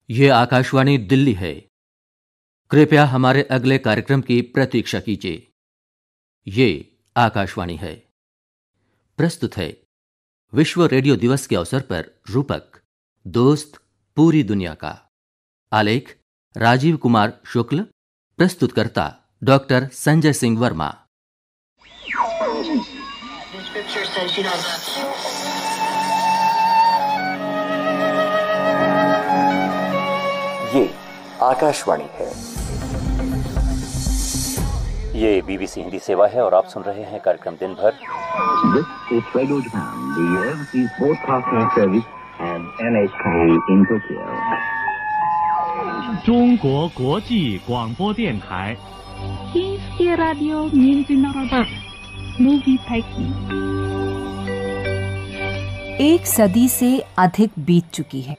ये आकाशवाणी दिल्ली है। कृपया हमारे अगले कार्यक्रम की प्रतीक्षा कीजिए। ये आकाशवाणी है। प्रस्तुत है विश्व रेडियो दिवस के अवसर पर रूपक दोस्त पूरी दुनिया का। आलेख राजीव कुमार शुक्ल। प्रस्तुतकर्ता डॉक्टर संजय सिंह वर्मा। ये आकाशवाणी है। ये बीबीसी हिंदी सेवा है और आप सुन रहे हैं कार्यक्रम दिन भर। This is Radio Japan, the overseas broadcasting service and NHK in Tokyo. 中国国际广播电台 Chińskie Radio Międzynarodowe Nowy Pekin। एक सदी से अधिक बीत चुकी है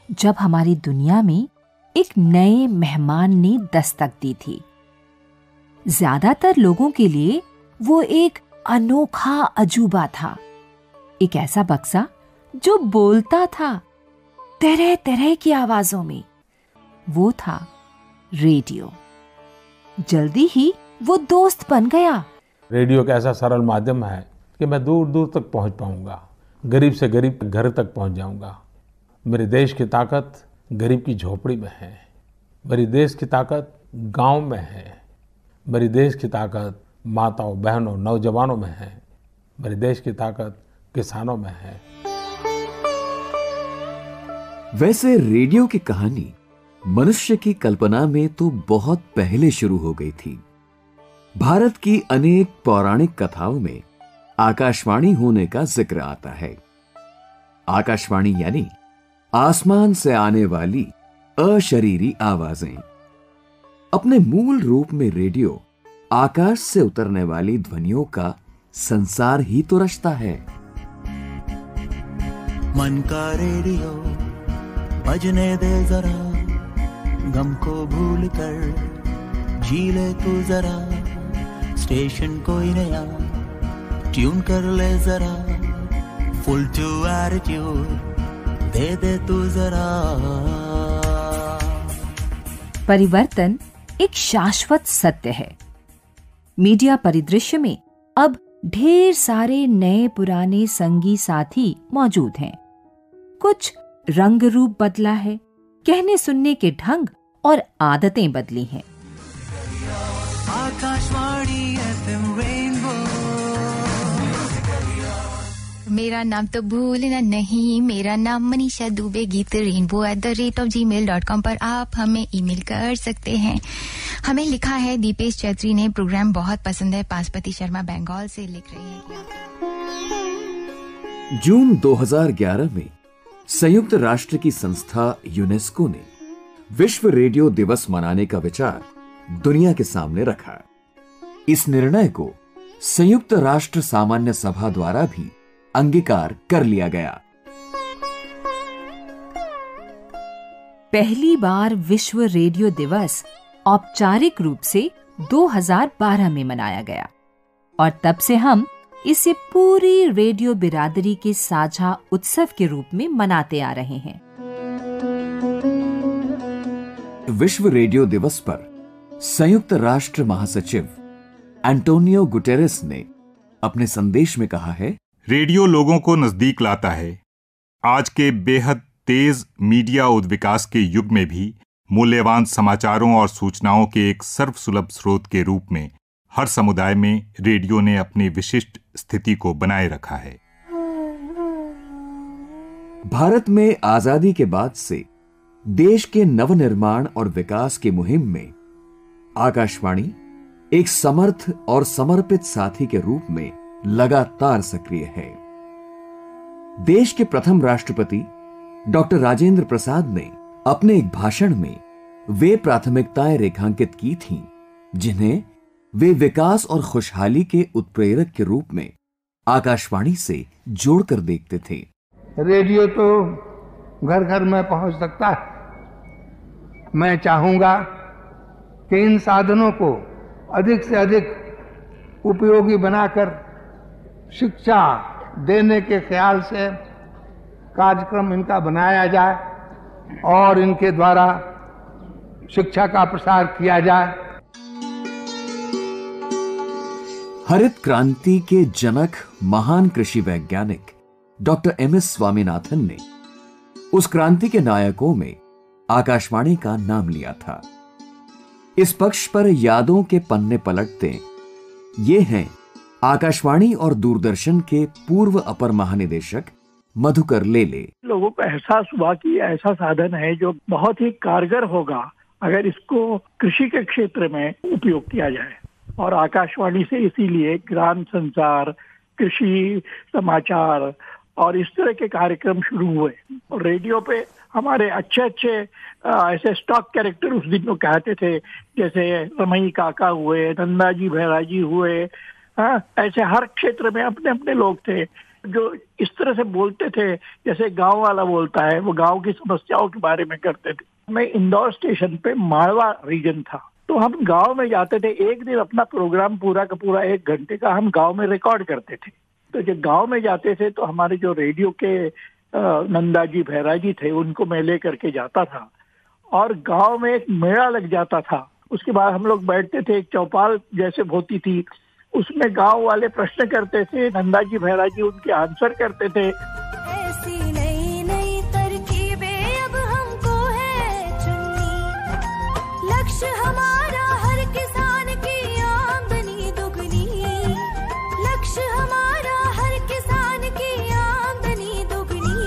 जब हमारी दुनिया में एक नए मेहमान ने दस्तक दी थी। ज्यादातर लोगों के लिए वो एक अनोखा अजूबा था, एक ऐसा बक्सा जो बोलता था तरह तरह की आवाजों में। वो था रेडियो। जल्दी ही वो दोस्त बन गया। रेडियो एक ऐसा सरल माध्यम है कि मैं दूर दूर तक पहुंच पाऊंगा, गरीब से गरीब घर तक पहुंच जाऊंगा। मेरे देश की ताकत गरीब की झोपड़ी में है, मेरी देश की ताकत गांव में है, मेरी देश की ताकत माताओं बहनों नौजवानों में है, मेरे देश की ताकत किसानों में है। वैसे रेडियो की कहानी मनुष्य की कल्पना में तो बहुत पहले शुरू हो गई थी। भारत की अनेक पौराणिक कथाओं में आकाशवाणी होने का जिक्र आता है। आकाशवाणी यानी आसमान से आने वाली अशरीरी आवाजें। अपने मूल रूप में रेडियो आकाश से उतरने वाली ध्वनियों का संसार ही तो रचता है। मन का रेडियो बजने दे जरा, गम को भूल कर जी ले तू जरा, स्टेशन कोई नया ट्यून कर ले जरा, फुल टू एटीट्यूड दे दे तू जरा। परिवर्तन एक शाश्वत सत्य है। मीडिया परिदृश्य में अब ढेर सारे नए पुराने संगी साथी मौजूद हैं। कुछ रंग रूप बदला है, कहने सुनने के ढंग और आदतें बदली हैं। Akashvani FM rainbow. मेरा नाम तो भूलना नहीं, मेरा नाम मनीषा दुबे। गीत rainbow@gmail.com पर आप हमें ईमेल कर सकते हैं। हमें लिखा है दीपेश चौधरी ने, प्रोग्राम बहुत पसंद है। पाशुपति शर्मा बंगाल से लिख रही है। जून 2011 में संयुक्त राष्ट्र की संस्था यूनेस्को ने विश्व रेडियो दिवस मनाने का विचार दुनिया के सामने रखा। इस निर्णय को संयुक्त राष्ट्र सामान्य सभा द्वारा भी अंगीकार कर लिया गया। पहली बार विश्व रेडियो दिवस औपचारिक रूप से 2012 में मनाया गया और तब से हम इसे पूरी रेडियो बिरादरी के साझा उत्सव के रूप में मनाते आ रहे हैं। विश्व रेडियो दिवस पर संयुक्त राष्ट्र महासचिव एंटोनियो गुटेरेस ने अपने संदेश में कहा है, रेडियो लोगों को नजदीक लाता है। आज के बेहद तेज मीडिया उद्विकास के युग में भी मूल्यवान समाचारों और सूचनाओं के एक सर्वसुलभ स्रोत के रूप में हर समुदाय में रेडियो ने अपनी विशिष्ट स्थिति को बनाए रखा है। भारत में आजादी के बाद से देश के नवनिर्माण और विकास की मुहिम में आकाशवाणी एक समर्थ और समर्पित साथी के रूप में लगातार सक्रिय है। देश के प्रथम राष्ट्रपति डॉक्टर राजेंद्र प्रसाद ने अपने एक भाषण में वे प्राथमिकताएं रेखांकित की थीं, जिन्हें वे विकास और खुशहाली के उत्प्रेरक के रूप में आकाशवाणी से जोड़कर देखते थे। रेडियो तो घर घर में पहुंच सकता है। मैं चाहूंगा कि इन साधनों को अधिक से अधिक उपयोगी बनाकर शिक्षा देने के ख्याल से कार्यक्रम इनका बनाया जाए और इनके द्वारा शिक्षा का प्रसार किया जाए। हरित क्रांति के जनक महान कृषि वैज्ञानिक डॉक्टर एम.एस. स्वामीनाथन ने उस क्रांति के नायकों में आकाशवाणी का नाम लिया था। इस पक्ष पर यादों के पन्ने पलटते ये हैं आकाशवाणी और दूरदर्शन के पूर्व अपर महानिदेशक मधुकर लेले। लोगों को एहसास हुआ कि ऐसा साधन है जो बहुत ही कारगर होगा अगर इसको कृषि के क्षेत्र में उपयोग किया जाए। और आकाशवाणी से इसीलिए ग्राम संचार, कृषि समाचार और इस तरह के कार्यक्रम शुरू हुए। और रेडियो पे हमारे अच्छे ऐसे स्टॉक कैरेक्टर उस दिन को कहते थे, जैसे रमई काका हुए, नंदाजी भैराजी हुए। ऐसे हर क्षेत्र में अपने अपने लोग थे जो इस तरह से बोलते थे जैसे गांव वाला बोलता है। वो गांव की समस्याओं के बारे में करते थे। मैं इंदौर स्टेशन पे मालवा रीजन था, तो हम गांव में जाते थे। एक दिन अपना प्रोग्राम पूरा का पूरा 1 घंटे का हम गांव में रिकॉर्ड करते थे। तो जब गांव में जाते थे तो हमारे जो रेडियो के नंदाजी भैराजी थे उनको मैं लेकर के जाता था और गांव में एक मेला लग जाता था। उसके बाद हम लोग बैठते थे, एक चौपाल जैसे होती थी, उसमें गांव वाले प्रश्न करते थे, नंदाजी भैराजी उनके आंसर करते थे। ऐसी नई नई तरकीबें अब हमको है चुननी, लक्ष्य हमारा हर किसान की आमदनी दुगनी, लक्ष्य हमारा हर किसान की आमदनी दुगनी,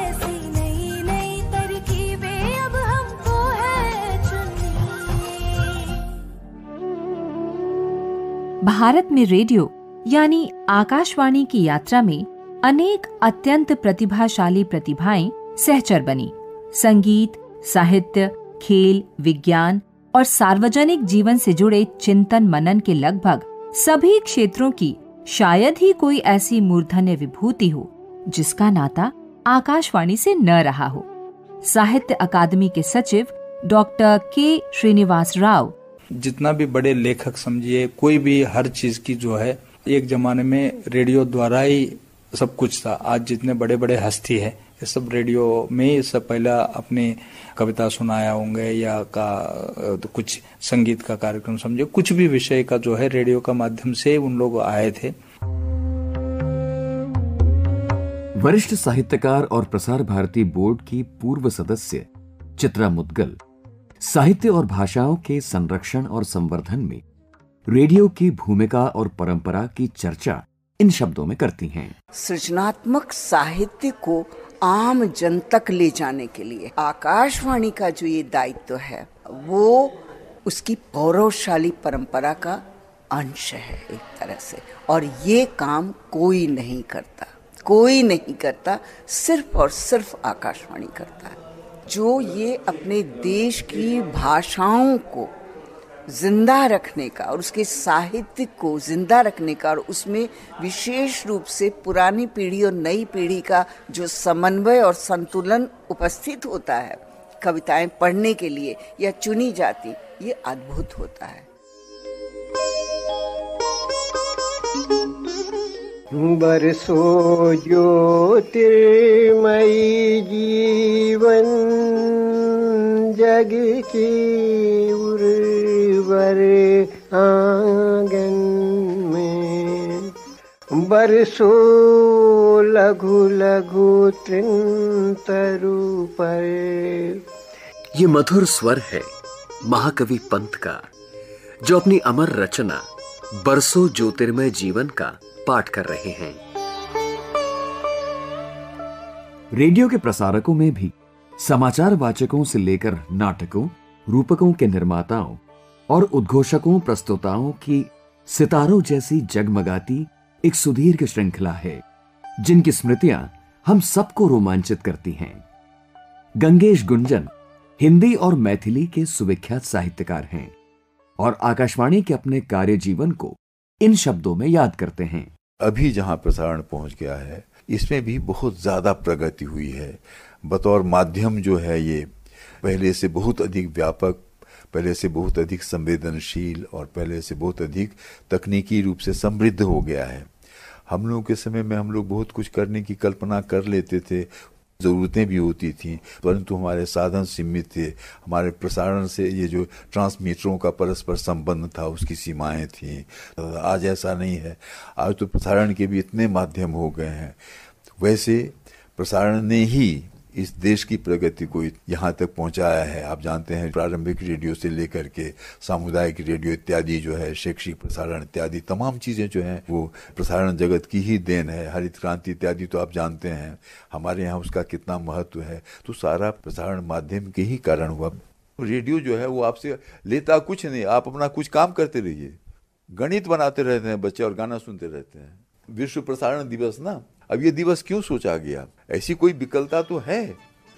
ऐसी नई नई तरकीबें अब हमको है चुननी। भारत में रेडियो यानी आकाशवाणी की यात्रा में अनेक अत्यंत प्रतिभाशाली प्रतिभाएं सहचर बनी। संगीत, साहित्य, खेल, विज्ञान और सार्वजनिक जीवन से जुड़े चिंतन मनन के लगभग सभी क्षेत्रों की शायद ही कोई ऐसी मूर्धन्य विभूति हो जिसका नाता आकाशवाणी से न रहा हो। साहित्य अकादमी के सचिव डॉक्टर के श्रीनिवास राव, जितना भी बड़े लेखक समझिए, कोई भी हर चीज की जो है, एक जमाने में रेडियो द्वारा ही सब कुछ था। आज जितने बड़े बड़े हस्ती है ये सब रेडियो में ही सब पहला अपनी कविता सुनाया होंगे या तो कुछ संगीत का कार्यक्रम समझिए, कुछ भी विषय का जो है रेडियो का माध्यम से उन लोग आए थे। वरिष्ठ साहित्यकार और प्रसार भारती बोर्ड की पूर्व सदस्य चित्रा मुद्गल साहित्य और भाषाओं के संरक्षण और संवर्धन में रेडियो की भूमिका और परंपरा की चर्चा इन शब्दों में करती हैं। सृजनात्मक साहित्य को आम जन तक ले जाने के लिए आकाशवाणी का जो ये दायित्व है वो उसकी गौरवशाली परंपरा का अंश है एक तरह से। और ये काम कोई नहीं करता, सिर्फ और सिर्फ आकाशवाणी करता है, जो ये अपने देश की भाषाओं को जिंदा रखने का और उसके साहित्य को जिंदा रखने का और उसमें विशेष रूप से पुरानी पीढ़ी और नई पीढ़ी का जो समन्वय और संतुलन उपस्थित होता है कविताएं पढ़ने के लिए या चुनी जाती, ये अद्भुत होता है। बरसो ज्योतिर्मयी जीवन जग की उर्वर आंगन में, बरसो लघु लघु तृण तरु पर। ये मधुर स्वर है महाकवि पंत का, जो अपनी अमर रचना बरसों ज्योतिर्मय जीवन का पाठ कर रहे हैं। रेडियो के प्रसारकों में भी समाचार वाचकों से लेकर नाटकों, रूपकों के निर्माताओं और उद्घोषकों, प्रस्तुताओं की सितारों जैसी जगमगाती एक सुदीर्घ श्रृंखला है, जिनकी स्मृतियां हम सबको रोमांचित करती हैं। गंगेश गुंजन हिंदी और मैथिली के सुविख्यात साहित्यकार हैं और आकाशवाणी के अपने कार्य जीवन को इन शब्दों में याद करते हैं। अभी जहां प्रसारण पहुंच गया है इसमें भी बहुत ज्यादा प्रगति हुई है। बतौर माध्यम जो है ये पहले से बहुत अधिक व्यापक, पहले से बहुत अधिक संवेदनशील और पहले से बहुत अधिक तकनीकी रूप से समृद्ध हो गया है। हम लोगों के समय में हम लोग बहुत कुछ करने की कल्पना कर लेते थे, ज़रूरतें भी होती थीं, परंतु हमारे साधन सीमित थे। हमारे प्रसारण से ये जो ट्रांसमीटरों का परस्पर संबंध था उसकी सीमाएं थीं। आज ऐसा नहीं है, आज तो प्रसारण के भी इतने माध्यम हो गए हैं। वैसे प्रसारण ने ही इस देश की प्रगति को यहाँ तक पहुँचाया है। आप जानते हैं प्रारंभिक रेडियो से लेकर के सामुदायिक रेडियो इत्यादि जो है, शैक्षिक प्रसारण इत्यादि तमाम चीज़ें जो हैं वो प्रसारण जगत की ही देन है। हरित क्रांति इत्यादि तो आप जानते हैं हमारे यहाँ उसका कितना महत्व है, तो सारा प्रसारण माध्यम के ही कारण हुआ। रेडियो जो है वो आपसे लेता कुछ नहीं, आप अपना कुछ काम करते रहिए। गणित बनाते रहते हैं बच्चे और गाना सुनते रहते हैं। विश्व प्रसारण दिवस ना, अब ये दिवस क्यों सोचा गया? ऐसी कोई विकलता तो है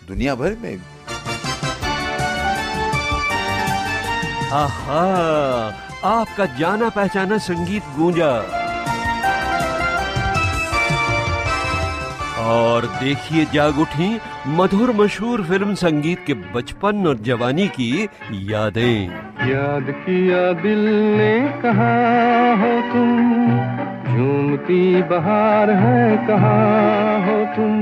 दुनिया भर में। आहा, आपका जाना पहचाना संगीत गूंजा। और देखिए जाग उठी मधुर मशहूर फिल्म संगीत के बचपन और जवानी की यादें। याद किया दिल ने कहाँ हो तुम, झूमती बहार है कहाँ हो तुम,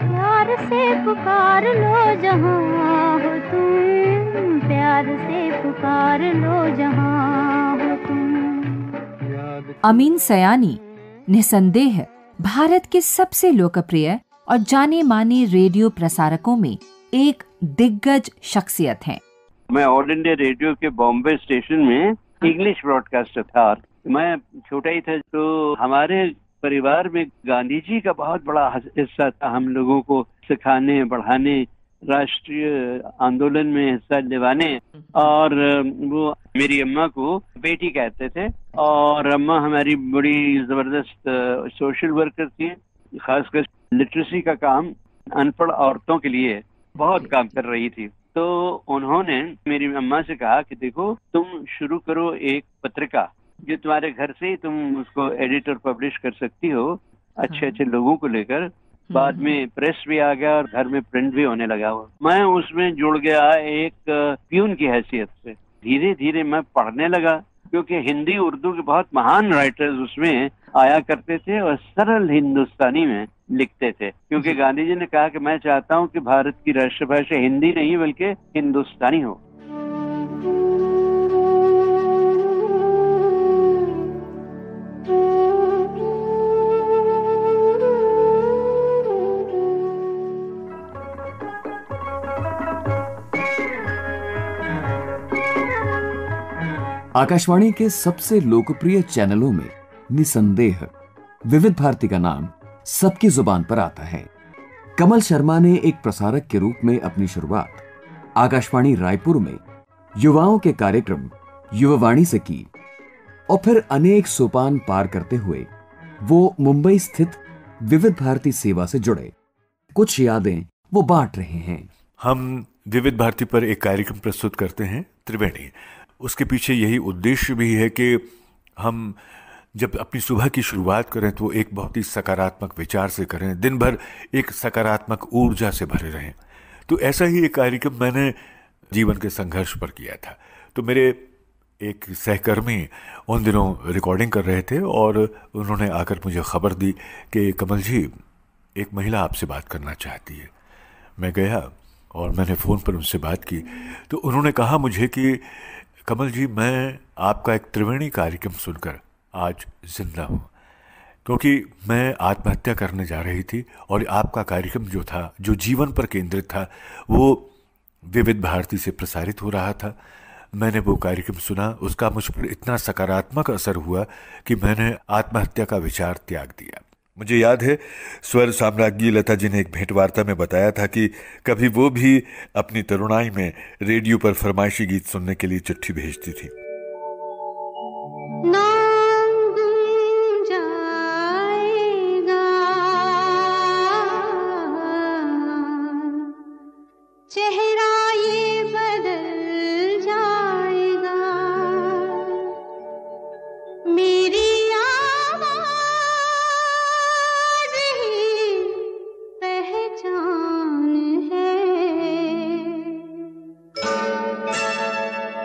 प्यार से पुकार लो जहाँ हो तुम, प्यार से पुकार लो जहाँ हो तुम। अमीन सयानी निसंदेह भारत के सबसे लोकप्रिय और जाने माने रेडियो प्रसारकों में एक दिग्गज शख्सियत हैं। मैं ऑल इंडिया रेडियो के बॉम्बे स्टेशन में इंग्लिश ब्रॉडकास्टर था। मैं छोटा ही था तो हमारे परिवार में गांधी जी का बहुत बड़ा हिस्सा था, हम लोगों को सिखाने, बढ़ाने, राष्ट्रीय आंदोलन में हिस्सा दिलाने। और वो मेरी अम्मा को बेटी कहते थे और अम्मा हमारी बड़ी जबरदस्त सोशल वर्कर थी, खासकर लिटरेसी का काम अनपढ़ औरतों के लिए बहुत काम कर रही थी। तो उन्होंने मेरी अम्मा से कहा कि देखो तुम शुरू करो एक पत्रिका जो तुम्हारे घर से ही तुम उसको एडिट और पब्लिश कर सकती हो, अच्छे अच्छे लोगों को लेकर। बाद में प्रेस भी आ गया और घर में प्रिंट भी होने लगा हुआ। मैं उसमें जुड़ गया एक प्यून की हैसियत से। धीरे धीरे मैं पढ़ने लगा क्योंकि हिंदी उर्दू के बहुत महान राइटर्स उसमें आया करते थे और सरल हिंदुस्तानी में लिखते थे, क्योंकि गांधी जी ने कहा कि मैं चाहता हूं कि भारत की राष्ट्रभाषा हिंदी नहीं बल्कि हिंदुस्तानी हो। आकाशवाणी के सबसे लोकप्रिय चैनलों में निसंदेह विविध भारती का नाम सबकी जुबान पर आता है। कमल शर्मा ने एक प्रसारक के रूप में अपनी शुरुआत आकाशवाणी रायपुर में युवाओं के कार्यक्रम युवावाणी से की और फिर अनेक सोपान पार करते हुए वो मुंबई स्थित विविध भारती सेवा से जुड़े। कुछ यादें वो बांट रहे हैं। हम विविध भारती पर एक कार्यक्रम प्रस्तुत करते हैं त्रिवेणी। उसके पीछे यही उद्देश्य भी है कि हम जब अपनी सुबह की शुरुआत करें तो एक बहुत ही सकारात्मक विचार से करें, दिन भर एक सकारात्मक ऊर्जा से भरे रहें। तो ऐसा ही एक कार्यक्रम मैंने जीवन के संघर्ष पर किया था। तो मेरे एक सहकर्मी उन दिनों रिकॉर्डिंग कर रहे थे और उन्होंने आकर मुझे खबर दी कि कमल जी, एक महिला आपसे बात करना चाहती है। मैं गया और मैंने फ़ोन पर उनसे बात की तो उन्होंने कहा मुझे कि कमल जी, मैं आपका एक त्रिवेणी कार्यक्रम सुनकर आज जिंदा हूँ, क्योंकि मैं आत्महत्या करने जा रही थी और आपका कार्यक्रम जो था, जो जीवन पर केंद्रित था, वो विविध भारती से प्रसारित हो रहा था। मैंने वो कार्यक्रम सुना, उसका मुझ पर इतना सकारात्मक असर हुआ कि मैंने आत्महत्या का विचार त्याग दिया। मुझे याद है स्वर साम्राज्ञी लता जी ने एक भेंटवार्ता में बताया था कि कभी वो भी अपनी तरुणाई में रेडियो पर फरमाइशी गीत सुनने के लिए चिट्ठी भेजती थी।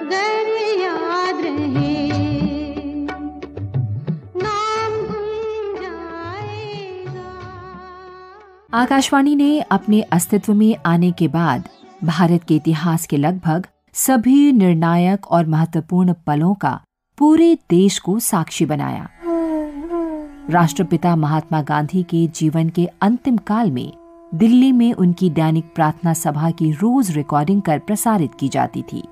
दरिया आकाशवाणी ने अपने अस्तित्व में आने के बाद भारत के इतिहास के लगभग सभी निर्णायक और महत्वपूर्ण पलों का पूरे देश को साक्षी बनाया। राष्ट्रपिता महात्मा गांधी के जीवन के अंतिम काल में दिल्ली में उनकी दैनिक प्रार्थना सभा की रोज रिकॉर्डिंग कर प्रसारित की जाती थी।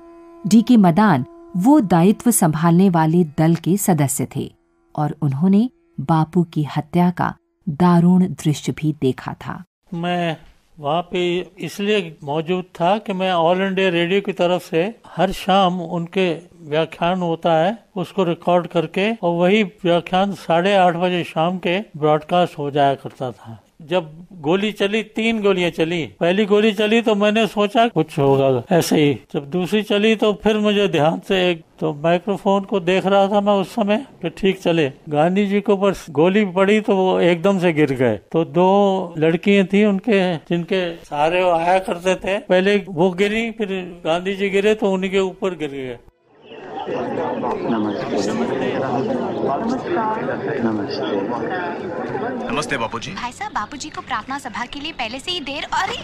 डी.के. मदान वो दायित्व संभालने वाले दल के सदस्य थे और उन्होंने बापू की हत्या का दारुण दृश्य भी देखा था। मैं वहाँ पे इसलिए मौजूद था कि मैं ऑल इंडिया रेडियो की तरफ से हर शाम उनके व्याख्यान होता है उसको रिकॉर्ड करके और वही व्याख्यान 8:30 बजे शाम के ब्रॉडकास्ट हो जाया करता था। जब गोली चली, 3 गोलियां चली। पहली गोली चली तो मैंने सोचा कुछ होगा ऐसे ही। जब दूसरी चली तो फिर मुझे ध्यान से तो माइक्रोफोन को देख रहा था मैं उस समय कि ठीक चले। गांधी जी को बस गोली पड़ी तो वो एकदम से गिर गए। तो 2 लड़कियां थी उनके जिनके सहारे वो आया करते थे। पहले वो गिरी, फिर गांधी जी गिरे तो उन्हीं के ऊपर गिर गए। नमस्ते बापूजी। भाई साहब, बापूजी को प्रार्थना सभा के लिए पहले से ही देर। अरे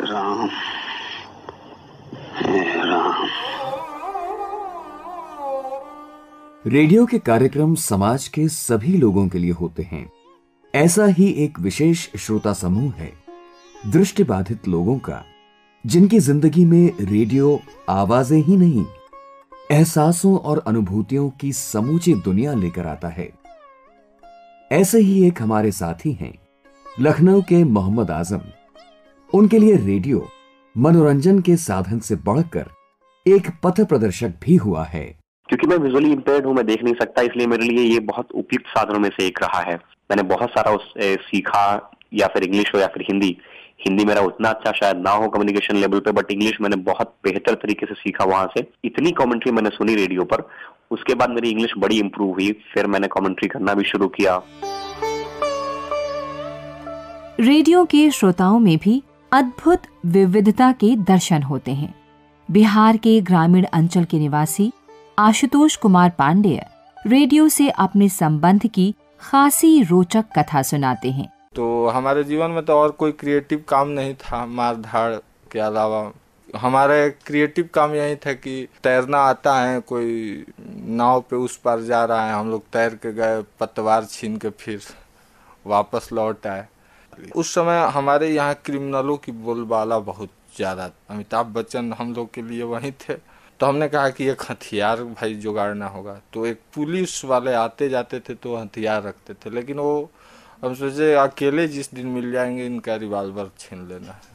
राम, राम। रेडियो के कार्यक्रम समाज के सभी लोगों के लिए होते हैं। ऐसा ही एक विशेष श्रोता समूह है दृष्टिबाधित लोगों का, जिनकी जिंदगी में रेडियो आवाजें ही नहीं, एहसासों और अनुभूतियों की समूची दुनिया लेकर आता है। ऐसे ही एक हमारे साथी हैं लखनऊ के मोहम्मद आजम। उनके लिए रेडियो मनोरंजन के साधन से बढ़कर एक पथ प्रदर्शक भी हुआ है। क्योंकि मैं विजुअली इंपेयर्ड हूं, मैं देख नहीं सकता, इसलिए मेरे लिए ये बहुत उपयुक्त साधनों में से एक रहा है। मैंने बहुत सारा सीखा, या फिर इंग्लिश हो या फिर हिंदी मेरा उतना अच्छा शायद ना हो कम्युनिकेशन लेवल पे, बट इंग्लिश मैंने बहुत बेहतर तरीके से सीखा वहां से। इतनी कमेंट्री मैंने सुनी रेडियो पर, उसके बाद मेरी इंग्लिश बड़ी इंप्रूव हुई। फिर मैंने कमेंट्री करना भी शुरू किया। रेडियो के श्रोताओं में भी अद्भुत विविधता के दर्शन होते हैं। बिहार के ग्रामीण अंचल के निवासी आशुतोष कुमार पांडेय रेडियो से अपने संबंध की खासी रोचक कथा सुनाते हैं। तो हमारे जीवन में तो और कोई क्रिएटिव काम नहीं था मार धाड़ के अलावा। हमारा क्रिएटिव काम यही था कि तैरना आता है, कोई नाव पे उस पार जा रहा है, हम लोग तैर के गए, पतवार छीन के फिर वापस लौट आए। उस समय हमारे यहाँ क्रिमिनलों की बोलबाला बहुत ज़्यादा। अमिताभ बच्चन हम लोग के लिए वहीं थे। तो हमने कहा कि एक हथियार भाई जुगाड़ना होगा। तो एक पुलिस वाले आते जाते थे तो हथियार रखते थे, लेकिन वो हम सोचे अकेले जिस दिन मिल जाएंगे इनका रिवाल्वर छीन लेना है।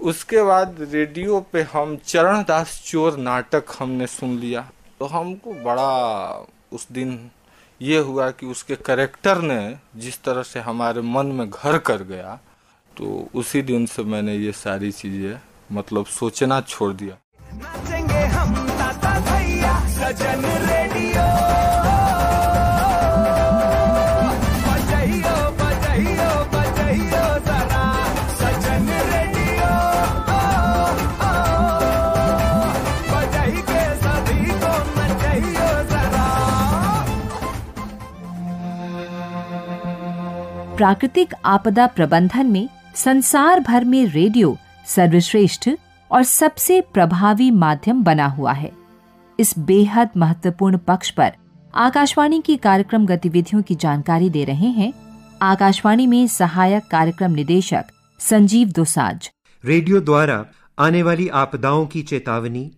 उसके बाद रेडियो पे हम चरणदास चोर नाटक हमने सुन लिया। तो हमको बड़ा उस दिन ये हुआ कि उसके कैरेक्टर ने जिस तरह से हमारे मन में घर कर गया, तो उसी दिन से मैंने ये सारी चीजें मतलब सोचना छोड़ दिया। नाचेंगे हम ताता भैया सजन रेडियो, बजाइयो बजाइयो बजाइयो जरा सजन रेडियो, बजाई के सभी को नचाइयो जरा। प्राकृतिक आपदा प्रबंधन में संसार भर में रेडियो सर्वश्रेष्ठ और सबसे प्रभावी माध्यम बना हुआ है। इस बेहद महत्वपूर्ण पक्ष पर आकाशवाणी की कार्यक्रम गतिविधियों की जानकारी दे रहे हैं आकाशवाणी में सहायक कार्यक्रम निदेशक संजीव दोसांझ। रेडियो द्वारा आने वाली आपदाओं की चेतावनी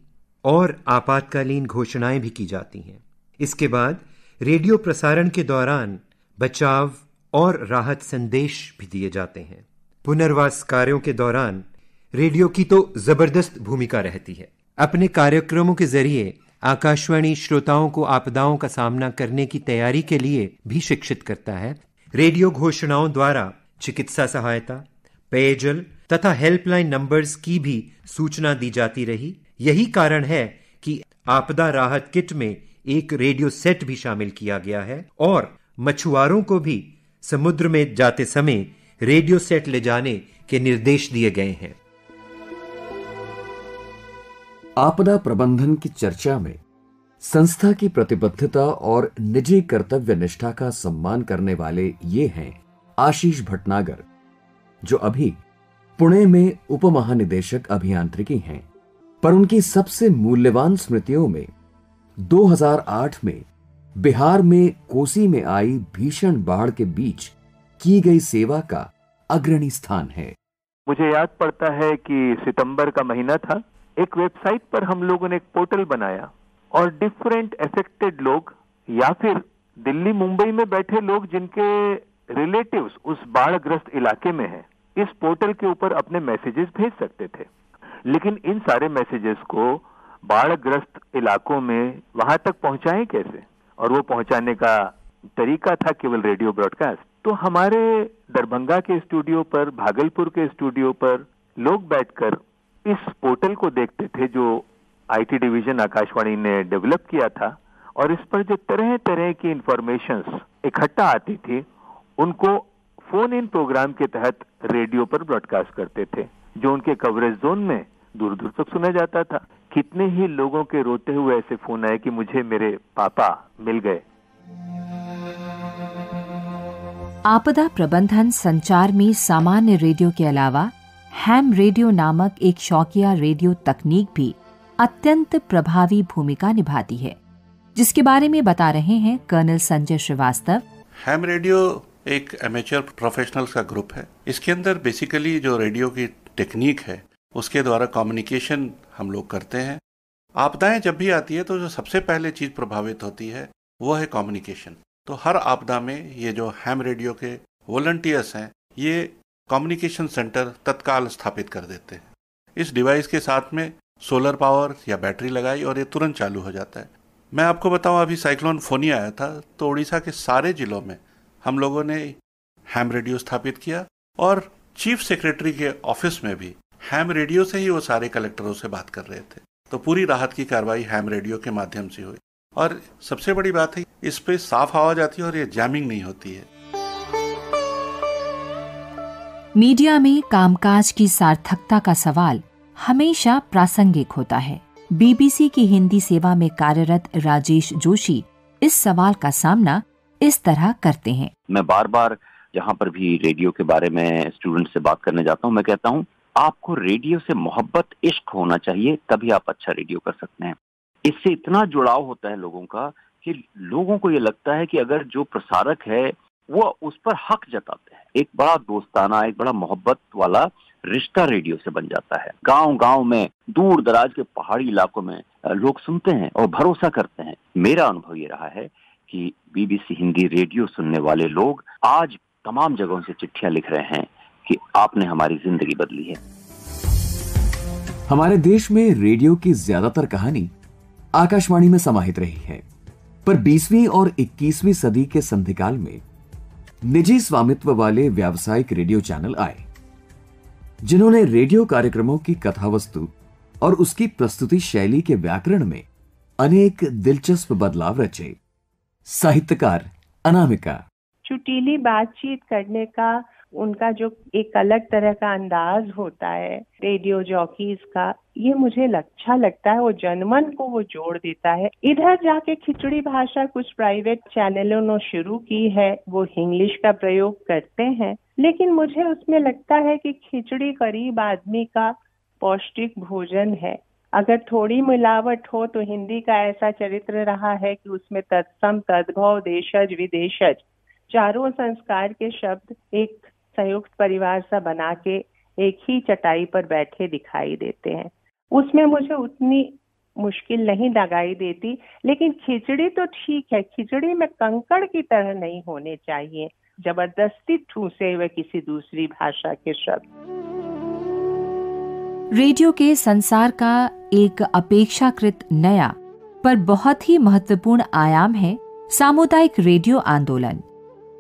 और आपातकालीन घोषणाएं भी की जाती हैं। इसके बाद रेडियो प्रसारण के दौरान बचाव और राहत संदेश भी दिए जाते हैं। पुनर्वास कार्यों के दौरान रेडियो की तो जबरदस्त भूमिका रहती है। अपने कार्यक्रमों के जरिए आकाशवाणी श्रोताओं को आपदाओं का सामना करने की तैयारी के लिए भी शिक्षित करता है। रेडियो घोषणाओं द्वारा चिकित्सा सहायता, पेयजल तथा हेल्पलाइन नंबर्स की भी सूचना दी जाती रही। यही कारण है कि आपदा राहत किट में एक रेडियो सेट भी शामिल किया गया है और मछुआरों को भी समुद्र में जाते समय रेडियो सेट ले जाने के निर्देश दिए गए हैं। आपदा प्रबंधन की चर्चा में संस्था की प्रतिबद्धता और निजी कर्तव्य निष्ठा का सम्मान करने वाले ये हैं आशीष भटनागर, जो अभी पुणे में उप महानिदेशक अभियांत्रिकी हैं, पर उनकी सबसे मूल्यवान स्मृतियों में 2008 में बिहार में कोसी में आई भीषण बाढ़ के बीच की गई सेवा का अग्रणी स्थान है। मुझे याद पड़ता है कि सितंबर का महीना था। एक वेबसाइट पर हम लोगों ने एक पोर्टल बनाया और डिफरेंट अफेक्टेड लोग या फिर दिल्ली मुंबई में बैठे लोग जिनके रिलेटिव्स उस बाढ़ग्रस्त इलाके में हैं, इस पोर्टल के ऊपर अपने मैसेजेस भेज सकते थे। लेकिन इन सारे मैसेजेस को बाढ़ग्रस्त इलाकों में वहां तक पहुंचाएं कैसे? और वो पहुंचाने का तरीका था केवल रेडियो ब्रॉडकास्ट। तो हमारे दरभंगा के स्टूडियो पर, भागलपुर के स्टूडियो पर लोग बैठकर इस पोर्टल को देखते थे जो आईटी डिवीजन आकाशवाणी ने डेवलप किया था, और इस पर जो तरह तरह की इंफॉर्मेशंस इकट्ठा आती थी उनको फोन इन प्रोग्राम के तहत रेडियो पर ब्रॉडकास्ट करते थे, जो उनके कवरेज जोन में दूर दूर तक सुना जाता था। कितने ही लोगों के रोते हुए ऐसे फोन आए कि मुझे मेरे पापा मिल गए। आपदा प्रबंधन संचार में सामान्य रेडियो के अलावा हैम रेडियो नामक एक शौकिया रेडियो तकनीक भी अत्यंत प्रभावी भूमिका निभाती है, जिसके बारे में बता रहे हैं colonel Sanjay Srivastava. Ham radio एक एमेच्योर प्रोफेशनल्स का ग्रुप है। इसके अंदर बेसिकली जो रेडियो की टेक्निक है उसके द्वारा कम्युनिकेशन हम लोग करते हैं। आपदाएं जब भी आती है तो जो सबसे पहले चीज प्रभावित होती है वो है कम्युनिकेशन। तो हर आपदा में ये जो हैम रेडियो के वॉलंटियर्स हैं ये कम्युनिकेशन सेंटर तत्काल स्थापित कर देते हैं। इस डिवाइस के साथ में सोलर पावर या बैटरी लगाई और ये तुरंत चालू हो जाता है। मैं आपको बताऊं, अभी साइक्लोन फोनी आया था तो उड़ीसा के सारे जिलों में हम लोगों ने हैम रेडियो स्थापित किया और चीफ सेक्रेटरी के ऑफिस में भी हैम रेडियो से ही वो सारे कलेक्टरों से बात कर रहे थे। तो पूरी राहत की कार्रवाई हैम रेडियो के माध्यम से हुई। और सबसे बड़ी बात है इस पे साफ आवाज आती है और ये जैमिंग नहीं होती है। मीडिया में कामकाज की सार्थकता का सवाल हमेशा प्रासंगिक होता है। बीबीसी की हिंदी सेवा में कार्यरत राजेश जोशी इस सवाल का सामना इस तरह करते हैं। मैं बार बार जहाँ पर भी रेडियो के बारे में स्टूडेंट से बात करने जाता हूँ, मैं कहता हूँ आपको रेडियो से मोहब्बत, इश्क होना चाहिए, तभी आप अच्छा रेडियो कर सकते हैं। इससे इतना जुड़ाव होता है लोगों का कि लोगों को ये लगता है कि अगर जो प्रसारक है वो उस पर हक जताते हैं। एक बड़ा दोस्ताना, एक बड़ा मोहब्बत वाला रिश्ता रेडियो से बन जाता है। गांव गांव में, दूर दराज के पहाड़ी इलाकों में लोग सुनते हैं और भरोसा करते हैं। मेरा अनुभव ये रहा है कि बीबीसी हिंदी रेडियो सुनने वाले लोग आज तमाम जगहों से चिट्ठियां लिख रहे हैं कि आपने हमारी जिंदगी बदली है। हमारे देश में रेडियो की ज्यादातर कहानी आकाशवाणी में समाहित रही है, पर 20वीं और 21वीं सदी के संधिकाल में निजी स्वामित्व वाले व्यावसायिक रेडियो चैनल आए, जिन्होंने रेडियो कार्यक्रमों की कथावस्तु और उसकी प्रस्तुति शैली के व्याकरण में अनेक दिलचस्प बदलाव रचे। साहित्यकार अनामिका, चुटीली बातचीत करने का उनका जो एक अलग तरह का अंदाज होता है रेडियो जॉकीज का, ये मुझे अच्छा लगता है। वो जनमन को वो जोड़ देता है। इधर जाके खिचड़ी भाषा कुछ प्राइवेट चैनलों ने शुरू की है, वो इंग्लिश का प्रयोग करते हैं, लेकिन मुझे उसमें लगता है कि खिचड़ी करीब आदमी का पौष्टिक भोजन है। अगर थोड़ी मिलावट हो तो हिंदी का ऐसा चरित्र रहा है कि उसमें तत्सम, तद्भव, देशज, विदेशज चारों संस्कार के शब्द एक संयुक्त परिवार सा बना के एक ही चटाई पर बैठे दिखाई देते हैं। उसमें मुझे उतनी मुश्किल नहीं लगाई देती, लेकिन खिचड़ी तो ठीक है, खिचड़ी में कंकड़ की तरह नहीं होने चाहिए, जबरदस्ती ठूसे हुए किसी दूसरी भाषा के शब्द। रेडियो के संसार का एक अपेक्षाकृत नया पर बहुत ही महत्वपूर्ण आयाम है सामुदायिक रेडियो आंदोलन।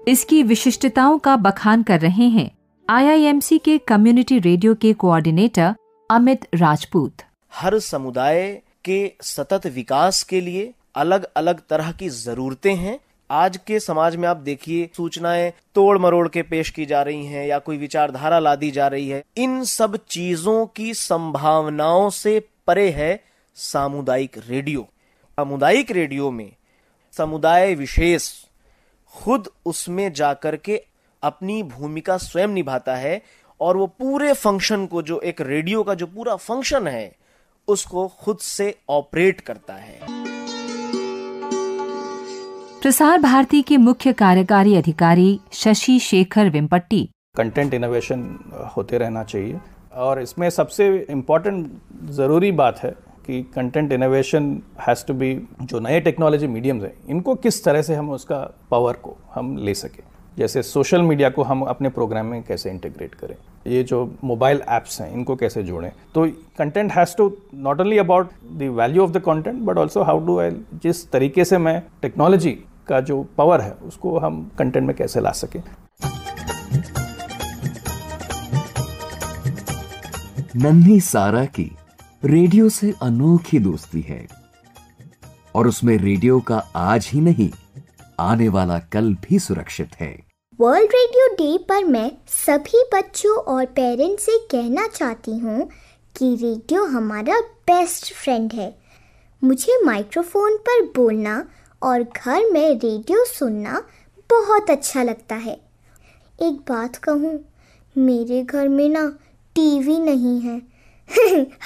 इसकी विशिष्टताओं का बखान कर रहे हैं आईआईएमसी के कम्युनिटी रेडियो के कोऑर्डिनेटर अमित राजपूत। हर समुदाय के सतत विकास के लिए अलग अलग तरह की जरूरतें हैं। आज के समाज में आप देखिए, सूचनाएं तोड़ मरोड़ के पेश की जा रही हैं या कोई विचारधारा ला दी जा रही है। इन सब चीजों की संभावनाओं से परे है सामुदायिक रेडियो। सामुदायिक रेडियो में समुदाय विशेष खुद उसमें जाकर के अपनी भूमिका स्वयं निभाता है और वो पूरे फंक्शन को, जो एक रेडियो का जो पूरा फंक्शन है, उसको खुद से ऑपरेट करता है। प्रसार भारती के मुख्य कार्यकारी अधिकारी शशि शेखर वेम्पट्टी, कंटेंट इनोवेशन होते रहना चाहिए और इसमें सबसे इम्पोर्टेंट ज़रूरी बात है कि content innovation has to be, जो नए टेक्नोलॉजी मीडियम्स हैं इनको किस तरह से हम उसका पावर को हम ले सकें। जैसे सोशल मीडिया को हम अपने प्रोग्राम में कैसे इंटीग्रेट करें, ये जो मोबाइल ऐप्स हैं इनको कैसे जोड़ें। तो content has to not only about the value of the content but also how do I, जिस तरीके से मैं टेक्नोलॉजी का जो पावर है उसको हम कंटेंट में कैसे ला सकें। नन्ही सारा की रेडियो से अनोखी दोस्ती है और उसमें रेडियो का आज ही नहीं, आने वाला कल भी सुरक्षित है। वर्ल्ड रेडियो डे पर मैं सभी बच्चों और पेरेंट्स से कहना चाहती हूँ कि रेडियो हमारा बेस्ट फ्रेंड है। मुझे माइक्रोफोन पर बोलना और घर में रेडियो सुनना बहुत अच्छा लगता है। एक बात कहूँ, मेरे घर में ना टीवी नहीं है।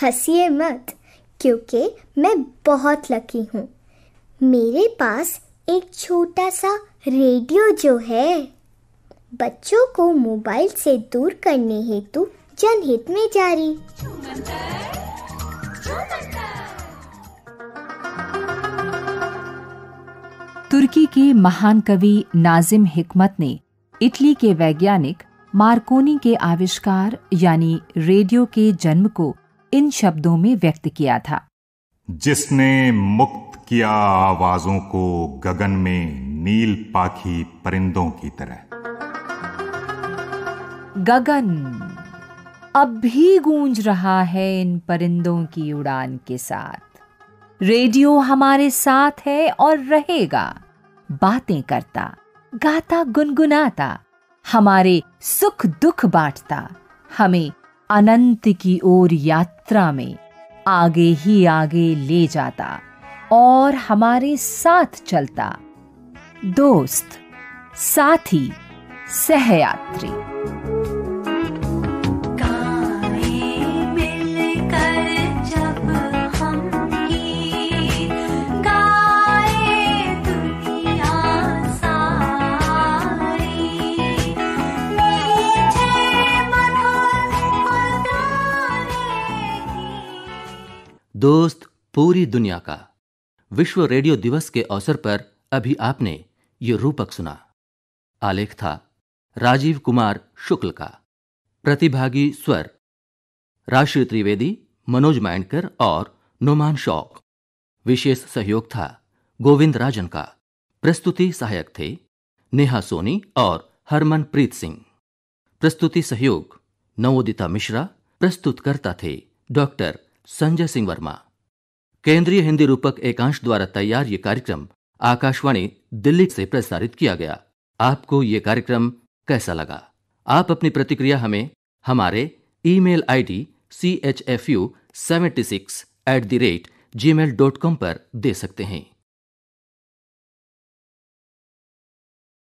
हंसिए मत, क्योंकि मैं बहुत लकी हूँ। मेरे पास एक छोटा सा रेडियो जो है, बच्चों को मोबाइल से दूर करने हेतु जनहित में जारी। तुर्की के महान कवि नाजिम हिकमत ने इटली के वैज्ञानिक मार्कोनी के आविष्कार यानी रेडियो के जन्म को इन शब्दों में व्यक्त किया था। जिसने मुक्त किया आवाजों को गगन में नील पाखी परिंदों की तरह। गगन अब भी गूंज रहा है इन परिंदों की उड़ान के साथ। रेडियो हमारे साथ है और रहेगा, बातें करता, गाता, गुनगुनाता, हमारे सुख दुख बांटता, हमें अनंत की ओर यात्रा में आगे ही आगे ले जाता और हमारे साथ चलता। दोस्त, साथी, सहयात्री। दोस्त, पूरी दुनिया का विश्व रेडियो दिवस के अवसर पर अभी आपने ये रूपक सुना। आलेख था राजीव कुमार शुक्ल का। प्रतिभागी स्वर राशि त्रिवेदी, मनोज मायनकर और नोमान शौक। विशेष सहयोग था गोविंद राजन का। प्रस्तुति सहायक थे नेहा सोनी और हरमनप्रीत सिंह। प्रस्तुति सहयोग नवोदिता मिश्रा। प्रस्तुतकर्ता थे डॉक्टर संजय सिंह वर्मा। केंद्रीय हिंदी रूपक एकांश द्वारा तैयार ये कार्यक्रम आकाशवाणी दिल्ली से प्रसारित किया गया। आपको ये कार्यक्रम कैसा लगा? आप अपनी प्रतिक्रिया हमें हमारे ईमेल आईडी chfu76@gmail.com पर दे सकते हैं।